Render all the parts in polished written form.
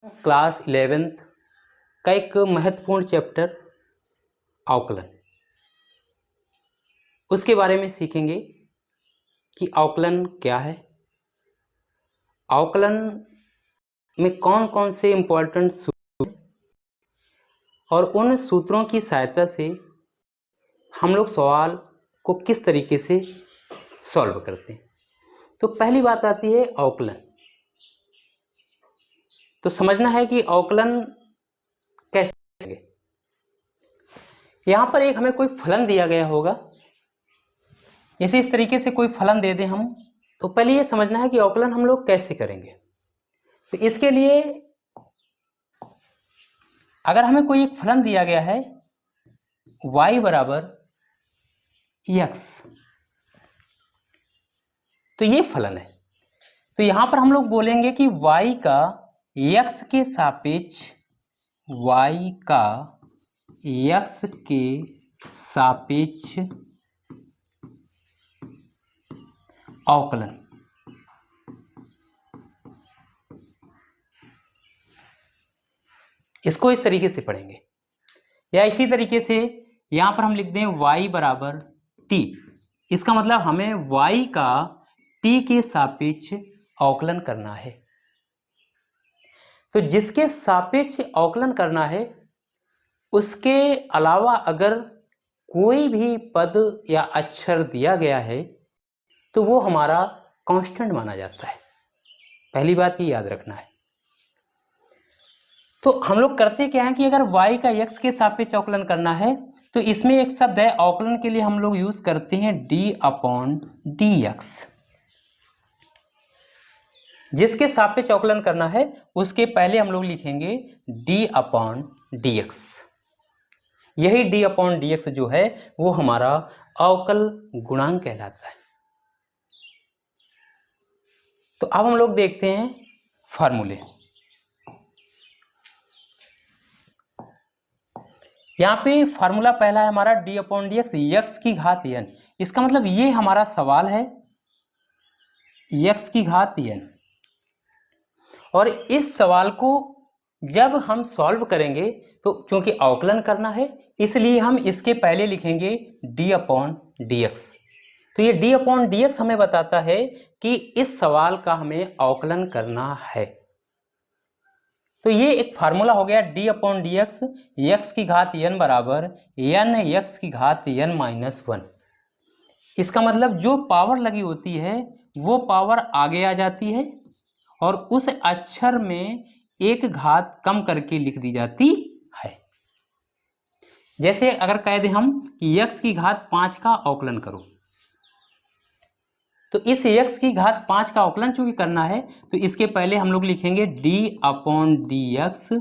Class 11th का एक महत्वपूर्ण चैप्टर अवकलन, उसके बारे में सीखेंगे कि अवकलन क्या है, अवकलन में कौन कौन से इम्पोर्टेंट सूत्र और उन सूत्रों की सहायता से हम लोग सवाल को किस तरीके से सॉल्व करते हैं। तो पहली बात आती है अवकलन। तो समझना है कि अवकलन कैसे, यहां पर एक हमें कोई फलन दिया गया होगा, जैसे इस तरीके से कोई फलन दे दें हम, तो पहले ये समझना है कि अवकलन हम लोग कैसे करेंगे। तो इसके लिए अगर हमें कोई एक फलन दिया गया है y बराबर x, तो ये फलन है। तो यहां पर हम लोग बोलेंगे कि y का x के सापेक्ष अवकलन, इसको इस तरीके से पढ़ेंगे। या इसी तरीके से यहां पर हम लिख दें y बराबर t, इसका मतलब हमें y का t के सापेक्ष अवकलन करना है। तो जिसके सापेक्ष अवकलन करना है उसके अलावा अगर कोई भी पद या अक्षर दिया गया है तो वो हमारा कांस्टेंट माना जाता है। पहली बात ये याद रखना है। तो हम लोग करते क्या है कि अगर y का x के सापेक्ष अवकलन करना है तो इसमें एक शब्द है अवकलन के लिए हम लोग यूज करते हैं d/dx। जिसके सापेक्ष अवकलन करना है उसके पहले हम लोग लिखेंगे d/dx। यही d/dx जो है वो हमारा अवकल गुणांक कहलाता है। तो अब हम लोग देखते हैं फार्मूले। यहाँ पे फार्मूला पहला है हमारा d/dx x की घात n। इसका मतलब ये हमारा सवाल है x की घात n, और इस सवाल को जब हम सॉल्व करेंगे तो क्योंकि अवकलन करना है इसलिए हम इसके पहले लिखेंगे d/dx। तो ये d/dx हमें बताता है कि इस सवाल का हमें अवकलन करना है। तो ये एक फार्मूला हो गया d/dx x की घात n बराबर n x की घात n माइनस 1। इसका मतलब जो पावर लगी होती है वो पावर आगे आ जाती है और उस अक्षर में एक घात कम करके लिख दी जाती है। जैसे अगर कह दें हम कि x की घात 5 का अवकलन करो, तो इस x की घात 5 का अवकलन चूंकि करना है तो इसके पहले हम लोग लिखेंगे d/dx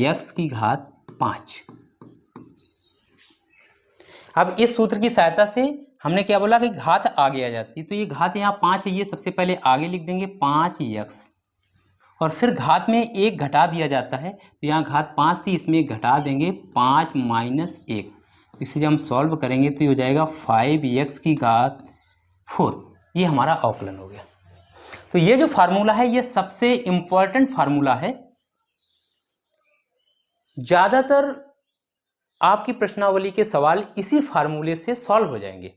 x की घात 5। अब इस सूत्र की सहायता से हमने क्या बोला कि घात आगे आ जाती है, तो ये घात यहाँ 5 है, ये सबसे पहले आगे लिख देंगे 5x, और फिर घात में एक घटा दिया जाता है, तो यहाँ घात 5 थी इसमें घटा देंगे 5 माइनस 1। इसे जब हम सॉल्व करेंगे तो ये हो जाएगा 5x की घात 4। ये हमारा अवकलन हो गया। तो ये जो फार्मूला है ये सबसे इंपॉर्टेंट फार्मूला है। ज्यादातर आपकी प्रश्नावली के सवाल इसी फार्मूले से सॉल्व हो जाएंगे।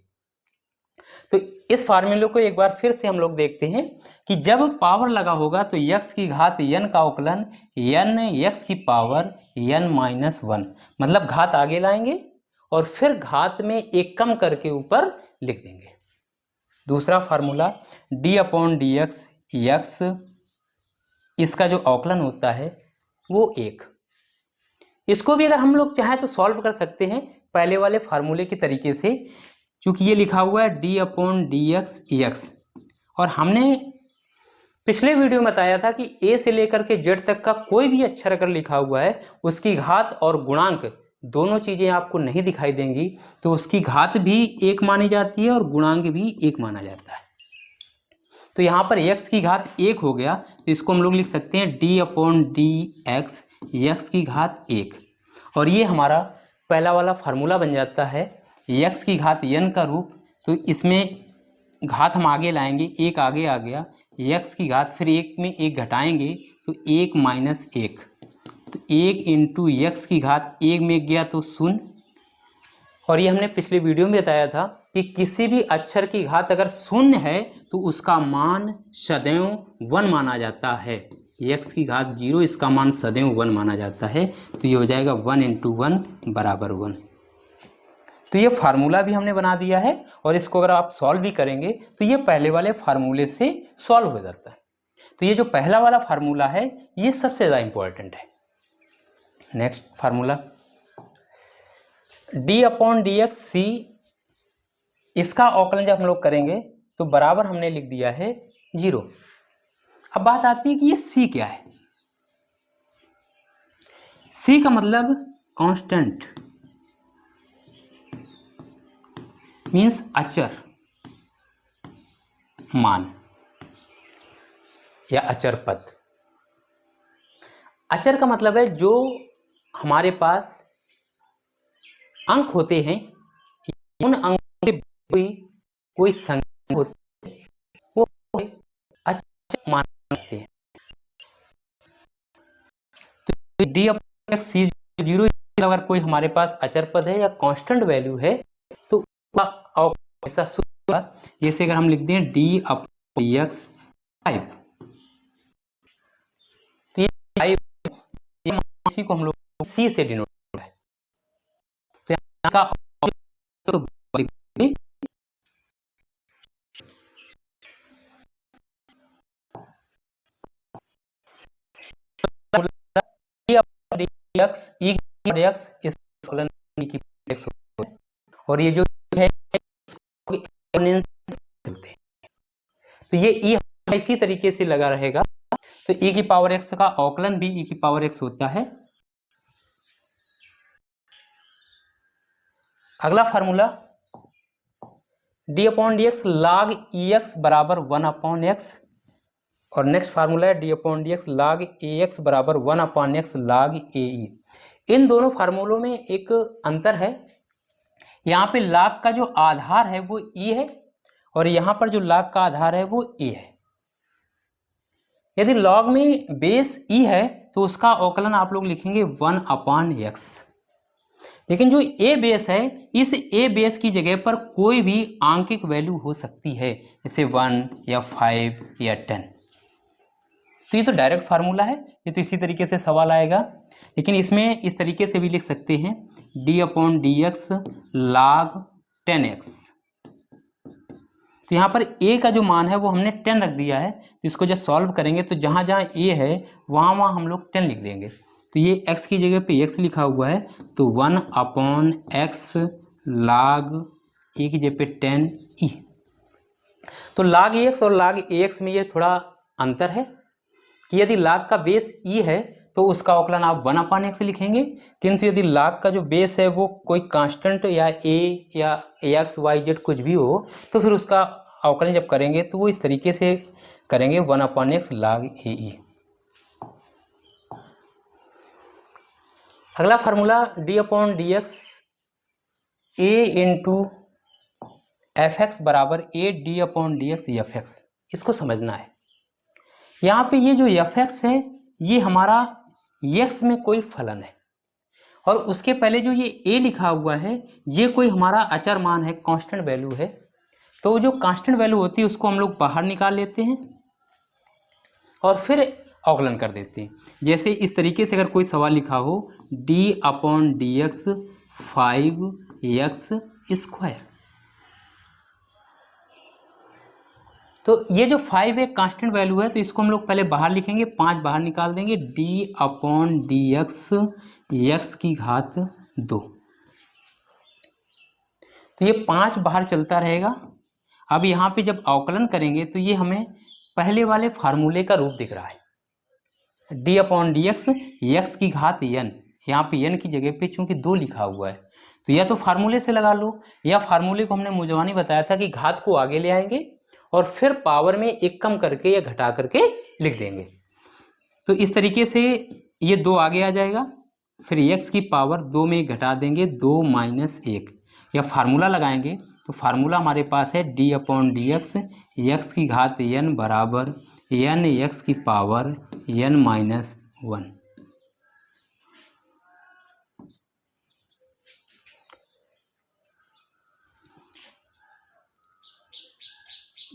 तो इस फार्मूले को एक बार फिर से हम लोग देखते हैं कि जब पावर लगा होगा तो x की घात n का अवकलन n x की पावर n माइनस 1, मतलब घात आगे लाएंगे और फिर घात में एक कम करके ऊपर लिख देंगे। दूसरा फार्मूला d/dx x, इसका जो अवकलन होता है वो 1। इसको भी अगर हम लोग चाहें तो सॉल्व कर सकते हैं पहले वाले फार्मूले के तरीके से, क्योंकि ये लिखा हुआ है d/dx x, और हमने पिछले वीडियो में बताया था कि a से लेकर के z तक का कोई भी अक्षर अगर लिखा हुआ है उसकी घात और गुणांक दोनों चीजें आपको नहीं दिखाई देंगी, तो उसकी घात भी 1 मानी जाती है और गुणांक भी 1 माना जाता है। तो यहाँ पर x की घात 1 हो गया, तो इसको हम लोग लिख सकते हैं d/dx x की घात 1, और ये हमारा पहला वाला फार्मूला बन जाता है x की घात n का रूप। तो इसमें घात हम आगे लाएंगे, 1 आगे आ गया, x की घात, फिर 1 में 1 घटाएंगे तो 1 माइनस 1, तो 1 इंटू एक्स की घात 1 में गया तो 0। और ये हमने पिछले वीडियो में बताया था कि किसी भी अक्षर की घात अगर 0 है तो उसका मान सदैव 1 माना जाता है। x की घात 0, इसका मान सदैव 1 माना जाता है। तो ये हो जाएगा 1 इंटू 1 बराबर 1। तो ये फार्मूला भी हमने बना दिया है, और इसको अगर आप सॉल्व भी करेंगे तो ये पहले वाले फार्मूले से सॉल्व हो जाता है। तो ये जो पहला वाला फार्मूला है ये सबसे ज़्यादा इंपॉर्टेंट है। नेक्स्ट फार्मूला d/dx c, इसका अवकलन जब हम लोग करेंगे तो बराबर हमने लिख दिया है 0। अब बात आती है कि ये c क्या है। c का मतलब कांस्टेंट, मीन्स अचर मान या अचर पद। अचर का मतलब है जो हमारे पास अंक होते हैं, उन अंकों के कोई संख्या होती है, वो अचर मान सकते हैं। तो d/c 0, अगर कोई हमारे पास अचर पद है या कांस्टेंट वैल्यू है तो ऐसा सूत्र, जैसे अगर हम लिख दें d/dx 5, तो ये 5 इसी को हम लोग c से डिनोट करते हैं। तो यहाँ का तो dx e की x इस फलन की x, और ये जो है तो ये e इसी तरीके से लगा रहेगा। तो e की पावर x का अवकलन भी e की पावर x होता है। अगला फार्मूला d/dx log ex बराबर 1/x, और नेक्स्ट फार्मूला है d/dx log ax बराबर 1/x log ae। इन दोनों फार्मूलों में एक अंतर है, यहाँ पे log का जो आधार है वो e है, और यहाँ पर जो log का आधार है वो a है। यदि log में बेस e है तो उसका अवकलन आप लोग लिखेंगे 1/x, लेकिन जो a बेस है, इस a बेस की जगह पर कोई भी आंकिक वैल्यू हो सकती है, जैसे 1 या 5 या 10। तो ये तो डायरेक्ट फार्मूला है, ये तो इसी तरीके से सवाल आएगा। लेकिन इसमें इस तरीके से भी लिख सकते हैं d/dx log 10x। तो यहाँ पर a का जो मान है वो हमने 10 रख दिया है, तो इसको जब सॉल्व करेंगे तो जहाँ जहाँ a है वहाँ हम लोग 10 लिख देंगे। तो ये x की जगह पे x लिखा हुआ है, तो 1/x log a की जगह पे 10e। तो log ax और log ax में ये थोड़ा अंतर है कि यदि log का बेस e है तो उसका अवकलन आप 1/x लिखेंगे, किंतु यदि log का जो बेस है वो कोई कांस्टेंट या a या x y z कुछ भी हो तो फिर उसका अवकलन जब करेंगे तो वो इस तरीके से करेंगे 1/x log ae। अगला formula d/dx a into fx बराबर a d/dx fx, इसको समझना है। यहाँ पे ये जो fx है ये हमारा x में कोई फलन है, और उसके पहले जो ये a लिखा हुआ है ये कोई हमारा अचर मान है, कांस्टेंट वैल्यू है। तो जो कांस्टेंट वैल्यू होती है उसको हम लोग बाहर निकाल लेते हैं और फिर अवकलन कर देते हैं। जैसे इस तरीके से अगर कोई सवाल लिखा हो d/dx 5x², तो ये जो 5 एक कांस्टेंट वैल्यू है, तो इसको हम लोग पहले बाहर लिखेंगे, 5 बाहर निकाल देंगे, d/dx x की घात 2। तो ये 5 बाहर चलता रहेगा। अब यहाँ पे जब अवकलन करेंगे तो ये हमें पहले वाले फार्मूले का रूप दिख रहा है, d/dx x की घात n। यहाँ पे n की जगह पे चूंकि 2 लिखा हुआ है, तो या तो फार्मूले से लगा लो, या फार्मूले को हमने मुजवानी बताया था कि घात को आगे ले आएंगे और फिर पावर में एक कम करके या घटा करके लिख देंगे। तो इस तरीके से ये 2 आगे आ जाएगा, फिर x की पावर 2 में घटा देंगे, 2 - 1, या फार्मूला लगाएंगे तो फार्मूला हमारे पास है d/dx x की घात n बराबर n x की पावर n - 1।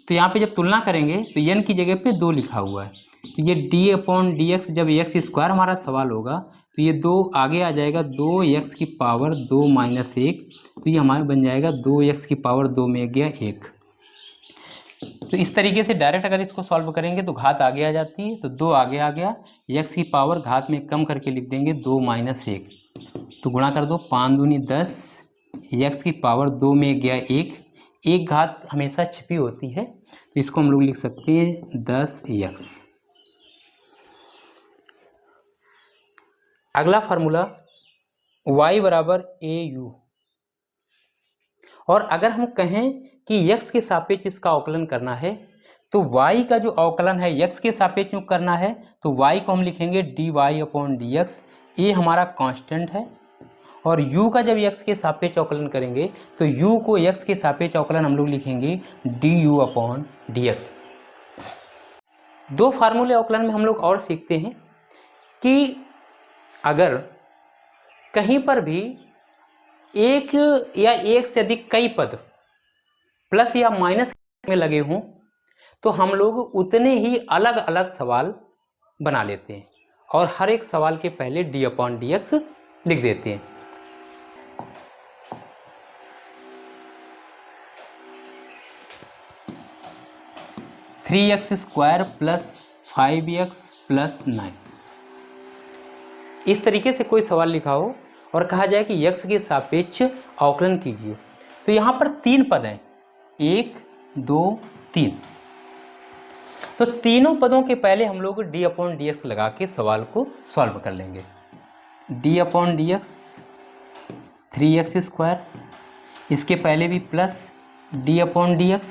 तो यहाँ पे जब तुलना करेंगे तो n की जगह पे 2 लिखा हुआ है, तो ये d/dx जब एक्स स्क्वायर हमारा सवाल होगा तो ये 2 आगे आ जाएगा, 2x की पावर 2 माइनस 1, तो ये हमारा बन जाएगा 2x की पावर 2 में गया 1। तो इस तरीके से डायरेक्ट अगर इसको सॉल्व करेंगे तो घात आगे आ जाती है, तो 2 आगे आ गया, x की पावर घात में कम करके लिख देंगे 2 माइनस 1, तो गुणा कर दो, 5 दूनी 10, x की पावर 2 में गया 1, एक घात हमेशा छिपी होती है तो इसको हम लोग लिख सकते हैं 10x। अगला फार्मूला y बराबर AU, और अगर हम कहें कि x के सापेक्ष इसका अवकलन करना है तो y का जो अवकलन है x के सापेक्ष में करना है तो y को हम लिखेंगे dy/dx, ये हमारा कांस्टेंट है, और u का जब x के सापेक्ष अवकलन करेंगे तो u को x के सापेक्ष अवकलन हम लोग लिखेंगे du/dx। दो फार्मूले अवकलन में हम लोग और सीखते हैं कि अगर कहीं पर भी एक या एक से अधिक कई पद प्लस या माइनस में लगे हों तो हम लोग उतने ही अलग अलग सवाल बना लेते हैं और हर एक सवाल के पहले d/dx लिख देते हैं। Three x square plus 5x plus 9, इस तरीके से कोई सवाल लिखा हो और कहा जाए कि x के सापेक्ष अवकलन कीजिए, तो यहाँ पर 3 पद हैं, 1 2 3, तो तीनों पदों के पहले हम लोग d/dx लगा के सवाल को सॉल्व कर लेंगे। d/dx 3x स्क्वायर, इसके पहले भी plus d/dx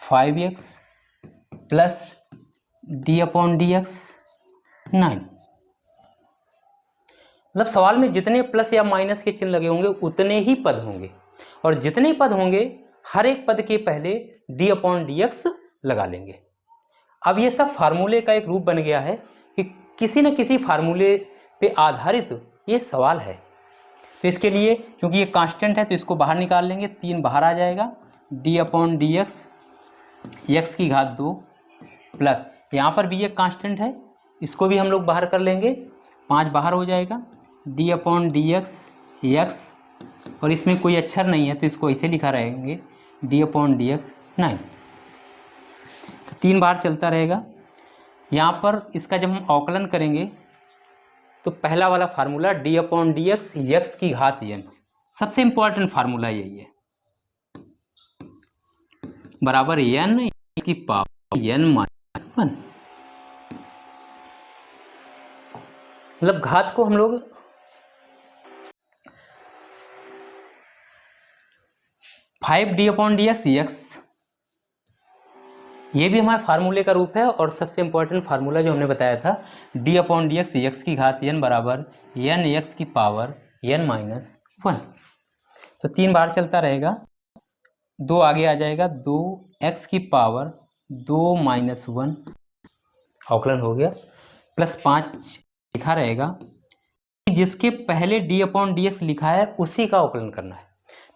5x plus d/dx 9। मतलब सवाल में जितने प्लस या माइनस के चिन्ह लगे होंगे उतने ही पद होंगे, और जितने पद होंगे हर एक पद के पहले d/dx लगा लेंगे। अब ये सब फार्मूले का एक रूप बन गया है कि किसी न किसी फार्मूले पे आधारित ये सवाल है, तो इसके लिए क्योंकि ये कांस्टेंट है तो इसको बाहर निकाल लेंगे, 3 बाहर आ जाएगा, d/dx x की घात 2 प्लस यहाँ पर भी ये कांस्टेंट है, इसको भी हम लोग बाहर कर लेंगे, 5 बाहर हो जाएगा, d/dx x, और इसमें कोई अक्षर नहीं है तो इसको ऐसे लिखा रहेंगे d/dx 9, तो 3 बार चलता रहेगा। यहाँ पर इसका जब हम अवकलन करेंगे तो पहला वाला फार्मूला d/dx x की घात n, सबसे इंपॉर्टेंट फार्मूला यही है, बराबर n की पावर n माइनस 1। मतलब घात को हम लोग d/dx x, ये भी हमारे फार्मूले का रूप है, और सबसे इंपॉर्टेंट फार्मूला जो हमने बताया था d/dx x की घात n बराबर n x की पावर n माइनस 1, तो 3 बार चलता रहेगा, 2 आगे आ जाएगा, 2x की पावर 2 माइनस 1 अवकलन हो गया, प्लस 5 लिखा रहेगा, जिसके पहले d/dx लिखा है उसी का अवकलन करना है,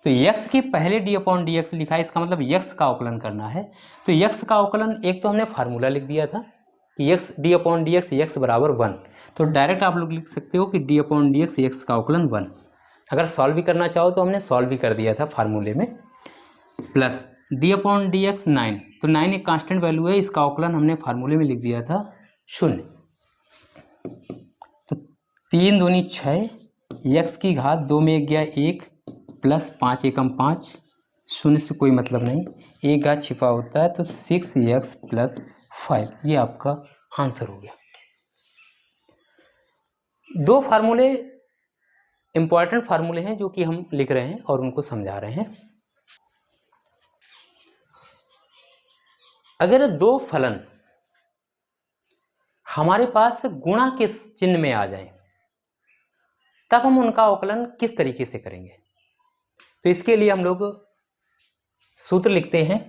तो x के पहले d/dx लिखा है, इसका मतलब x का अवकलन करना है, तो x का अवकलन एक तो हमने फार्मूला लिख दिया था कि x d/dx x बराबर 1, तो डायरेक्ट आप लोग लिख सकते हो कि d/dx x का अवकलन 1। अगर सॉल्व भी करना चाहो तो हमने सॉल्व भी कर दिया था फार्मूले में, प्लस d/dx 9, तो 9 एक कांस्टेंट वैल्यू है, इसका अवकलन हमने फार्मूले में लिख दिया था 0, तो 3 दूनी 6, x की घात 2 में गया 1 प्लस 5 एकम 5, 0 से कोई मतलब नहीं, एक घात छिपा होता है, तो 6x प्लस 5, ये आपका आंसर हो गया। दो फार्मूले इंपॉर्टेंट फार्मूले हैं जो कि हम लिख रहे हैं और उनको समझा रहे हैं। अगर दो फलन हमारे पास गुणा के चिन्ह में आ जाएं तब हम उनका अवकलन किस तरीके से करेंगे, तो इसके लिए हम लोग सूत्र लिखते हैं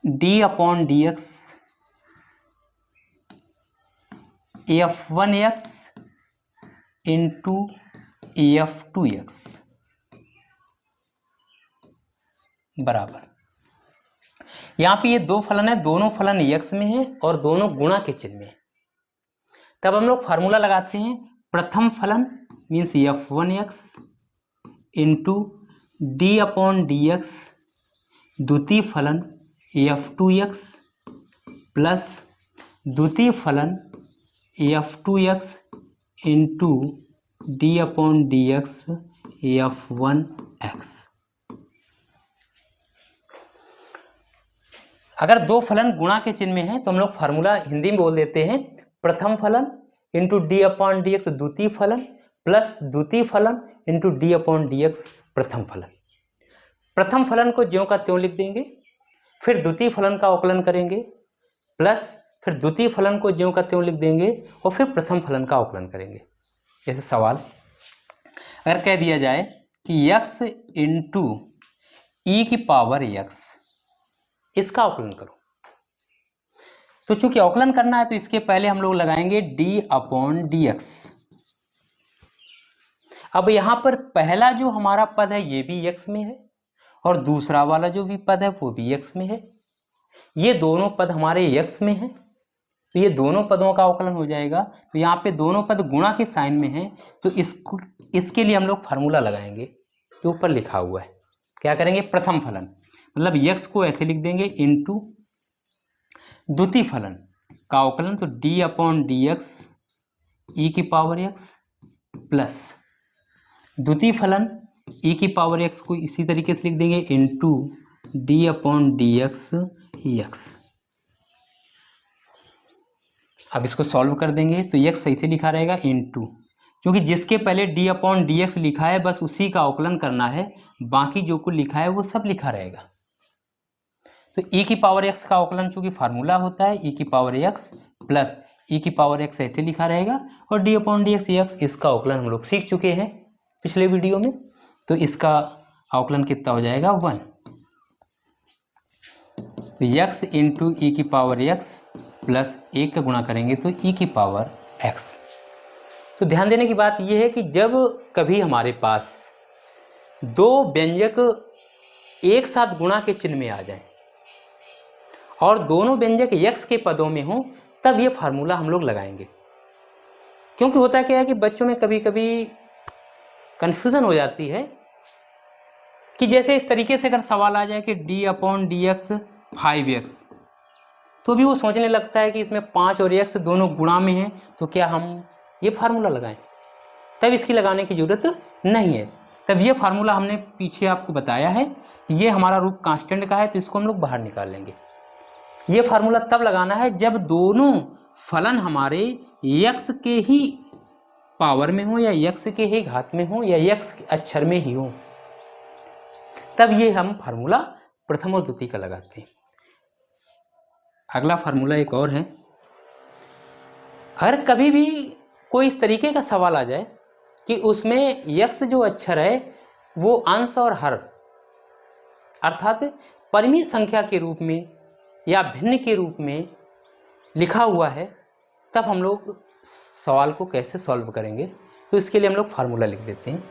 d/dx f1x इंटू f2x बराबर यहाँ पे ये दो फलन है, दोनों फलन x में है और दोनों गुणा के चिन्ह में है। तब हम लोग फार्मूला लगाते हैं, प्रथम फलन means f1x into d upon d x, द्वितीय फलन f2x प्लस द्वितीय फलन f2x into d upon d x f1x। अगर दो फलन गुणा के चिन्ह में है तो हम लोग फार्मूला हिंदी में बोल देते हैं, प्रथम फलन into d upon d x द्वितीय फलन प्लस द्वितीय फलन into d upon d x प्रथम फलन। प्रथम फलन को ज्यों का त्यों लिख देंगे, फिर द्वितीय फलन का अवकलन करेंगे प्लस फिर द्वितीय फलन को ज्यों का त्यों लिख देंगे और फिर प्रथम फलन का अवकलन करेंगे। जैसे सवाल अगर कह दिया जाए कि x इंटू ई की पावर x, इसका अवकलन करो, तो चूंकि अवकलन करना है तो इसके पहले हम लोग लगाएंगे d अपॉन डी एक्स। अब यहां पर पहला जो हमारा पद है ये भी x में है और दूसरा वाला जो भी पद है वो भी x में है। ये दोनों पद हमारे x में है तो ये दोनों पदों का अवकलन हो जाएगा। तो यहाँ पे दोनों पद गुणा के साइन में हैं तो इसके लिए हम लोग फार्मूला लगाएंगे जो ऊपर लिखा हुआ है। क्या करेंगे, प्रथम फलन मतलब x को ऐसे लिख देंगे इंटू द्वितीय फलन का अवकलन, तो d upon d x e की पावर x प्लस द्वितीय फलन e की पावर x को इसी तरीके से लिख देंगे into d upon d x x. अब इसको सॉल्व कर देंगे तो x सही से लिखा रहेगा इंटू, क्योंकि जिसके पहले d अपॉन डी एक्स लिखा है बस उसी का अवकलन करना है, बाकी जो कुछ लिखा है वो सब लिखा रहेगा। तो e की पावर x का अवकलन चूंकि फार्मूला होता है e की पावर x प्लस e की पावर x ऐसे लिखा रहेगा और d अपॉन डी एक्स इसका अवकलन हम लोग सीख चुके हैं पिछले वीडियो में, तो इसका अवकलन कितना हो जाएगा 1। तो x इंटू ई की पावर x प्लस 1 का गुणा करेंगे तो e की पावर x। तो ध्यान देने की बात यह है कि जब कभी हमारे पास दो व्यंजक एक साथ गुणा के चिन्ह में आ जाएं और दोनों व्यंजक x के पदों में हों तब ये फार्मूला हम लोग लगाएंगे। क्योंकि होता क्या है कि बच्चों में कभी कभी कन्फ्यूजन हो जाती है कि जैसे इस तरीके से अगर सवाल आ जाए कि d upon d x 5x, तो भी वो सोचने लगता है कि इसमें 5 और x दोनों गुणा में हैं तो क्या हम ये फार्मूला लगाएं। तब इसकी लगाने की जरूरत नहीं है। तब ये फार्मूला हमने पीछे आपको बताया है, ये हमारा रूप कांस्टेंट का है तो इसको हम लोग बाहर निकाल लेंगे। ये फार्मूला तब लगाना है जब दोनों फलन हमारे x के ही पावर में हो या x के ही घात में हो या x अक्षर में ही हो, तब ये हम फार्मूला प्रथम और द्वितीय का लगाते हैं। अगला फार्मूला एक और है, अगर कभी भी कोई इस तरीके का सवाल आ जाए कि उसमें x जो अक्षर है वो अंश और हर अर्थात परिमेय संख्या के रूप में या भिन्न के रूप में लिखा हुआ है, तब हम लोग सवाल को कैसे सॉल्व करेंगे। तो इसके लिए हम लोग फार्मूला लिख देते हैं,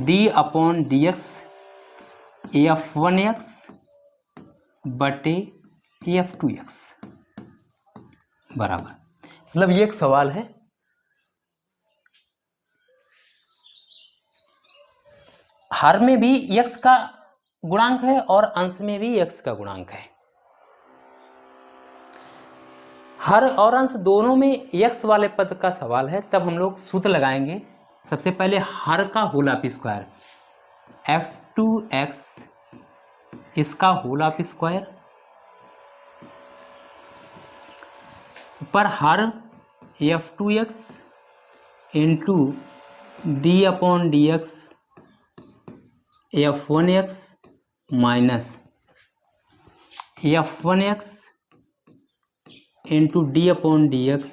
d upon d x f1x बटे f2x बराबर, मतलब ये एक सवाल है। हर में भी x का गुणांक है और अंश में भी x का गुणांक है। हर और अंश दोनों में x वाले पद का सवाल है, तब हम लोग सूत्र लगाएंगे। सबसे पहले हर का होल ऑफ स्क्वायर f2x इसका होल ऑफ स्क्वायर पर हर f2x into d upon d x f1x minus f1x into d upon d x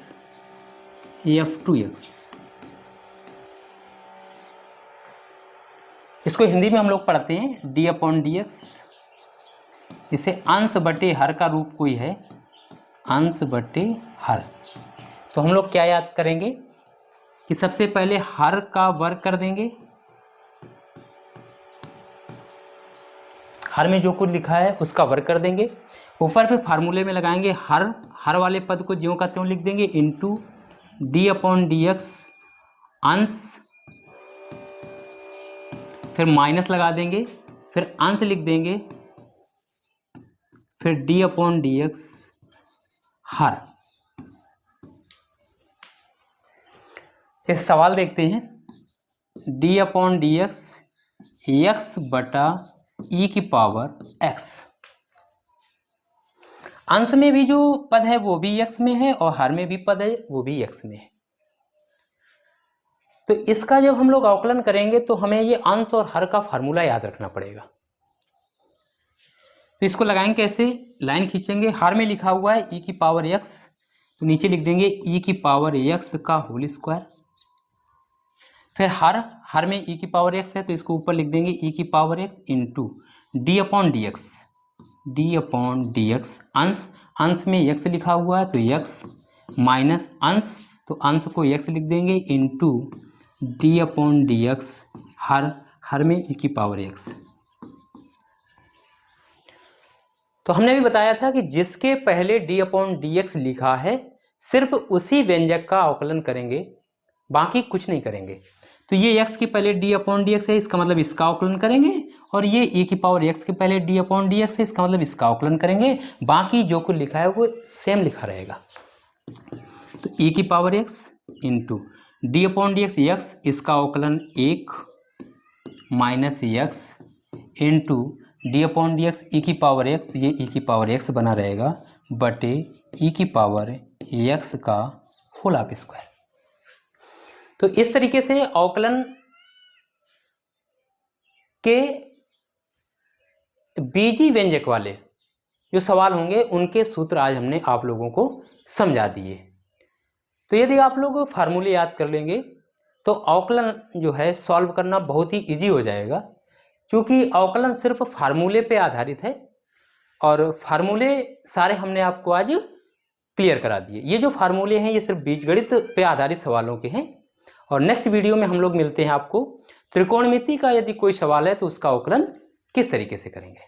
f2x। इसको हिंदी में हम लोग पढ़ते हैं d अपॉन डी एक्स, इसे अंश बटे हर का रूप कोई है, अंश बटे हर। तो हम लोग क्या याद करेंगे कि सबसे पहले हर का वर्ग कर देंगे, हर में जो कुछ लिखा है उसका वर्ग कर देंगे, ऊपर फिर फार्मूले में लगाएंगे, हर वाले पद को ज्यों का त्यों लिख देंगे, into d upon d x अंश, फिर माइनस लगा देंगे, फिर अंश लिख देंगे, फिर डी अपॉन डी एक्स हर। इस सवाल देखते हैं, D upon d x x बटा ई की पावर एक्स। अंश में भी जो पद है वो भी एक्स में है और हर में भी पद है वो भी एक्स में है। तो इसका जब हम लोग अवकलन करेंगे तो हमें ये अंश और हर का फार्मूला याद रखना पड़ेगा। तो इसको लगाएंगे कैसे, लाइन खींचेंगे, हर में लिखा हुआ है ई की पावर एक्स, तो नीचे लिख देंगे ई की पावर एक्स का होल स्क्वायर, फिर हर में ई की पावर एक्स है तो इसको ऊपर लिख देंगे ई की power x into d upon d x, D upon d x अंश में एक्स लिखा हुआ है तो एक्स माइनस अंश, तो अंश को एक्स लिख देंगे into d upon d x हर में ई की पावर एक्स। तो हमने भी बताया था कि जिसके पहले डी अपॉन डी एक्स लिखा है सिर्फ उसी व्यंजक का अवकलन करेंगे, बाकी कुछ नहीं करेंगे। तो ये x के पहले डी अपॉन डी एक्स है, इसका मतलब इसका अवकलन करेंगे, और ये e की पावर x के पहले डी अपॉन डी एक्स है, इसका मतलब इसका अवकलन करेंगे, बाकी जो कुछ लिखा है वो सेम लिखा रहेगा। तो e की power x into d upon d x, इसका अवकलन 1 minus x into d upon d x e की पावर एक्स, तो ये ई की पावर एक्स बना रहेगा बटे ई की पावर एक्स का होल ऑफ स्क्वायर। तो इस तरीके से अवकलन के बीजी व्यंजक वाले जो सवाल होंगे उनके सूत्र आज हमने आप लोगों को समझा दिए। तो यदि आप लोग फार्मूले याद कर लेंगे तो अवकलन जो है सॉल्व करना बहुत ही इजी हो जाएगा, क्योंकि अवकलन सिर्फ फार्मूले पे आधारित है और फार्मूले सारे हमने आपको आज क्लियर करा दिए। ये जो फार्मूले हैं ये सिर्फ बीजगणित पे आधारित सवालों के हैं, और नेक्स्ट वीडियो में हम लोग मिलते हैं आपको त्रिकोणमिति का यदि कोई सवाल है तो उसका अवकलन किस तरीके से करेंगे।